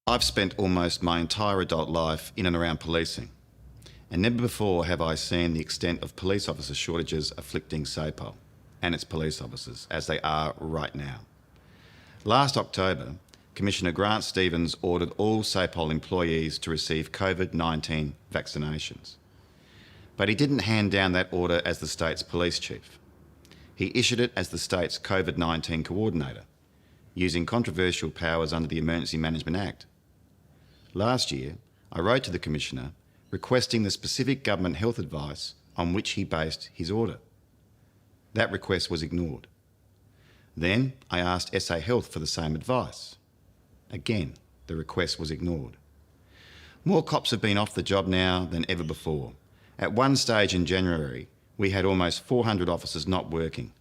I've spent almost my entire adult life in and around policing, and never before have I seen the extent of police officer shortages afflicting SAPOL and its police officers as they are right now. Last October, Commissioner Grant Stevens ordered all SAPOL employees to receive COVID-19 vaccinations. But he didn't hand down that order as the state's police chief. He issued it as the state's COVID-19 coordinator, using controversial powers under the Emergency Management Act. Last year, I wrote to the Commissioner requesting the specific government health advice on which he based his order. That request was ignored. Then I asked SA Health for the same advice. Again, the request was ignored. More cops have been off the job now than ever before. At one stage in January, we had almost 400 officers not working,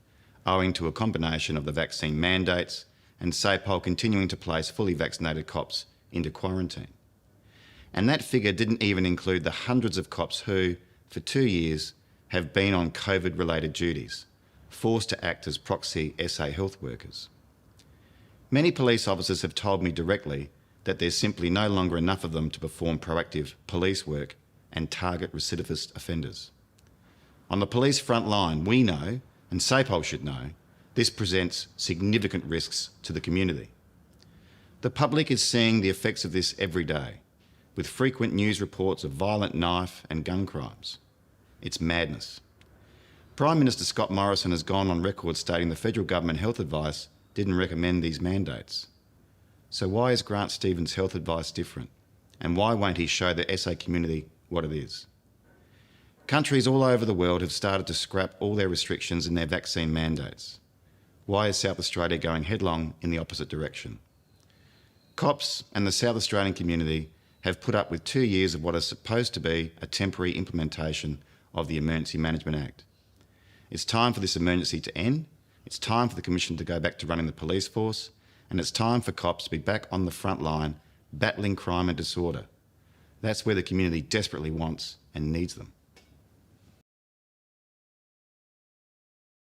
owing to a combination of the vaccine mandates and SAPOL continuing to place fully vaccinated cops into quarantine. And that figure didn't even include the hundreds of cops who, for 2 years, have been on COVID-related duties, forced to act as proxy SA Health workers. Many police officers have told me directly that there's simply no longer enough of them to perform proactive police work and target recidivist offenders. On the police front line, we know, and SAPOL should know, this presents significant risks to the community. The public is seeing the effects of this every day, with frequent news reports of violent knife and gun crimes. It's madness. Prime Minister Scott Morrison has gone on record stating the federal government health advice didn't recommend these mandates. So why is Grant Stevens' health advice different? And why won't he show the SA community what it is? Countries all over the world have started to scrap all their restrictions and their vaccine mandates. Why is South Australia going headlong in the opposite direction? Cops and the South Australian community have put up with 2 years of what is supposed to be a temporary implementation of the Emergency Management Act. It's time for this emergency to end, it's time for the Commission to go back to running the police force, and it's time for cops to be back on the front line, battling crime and disorder. That's where the community desperately wants and needs them.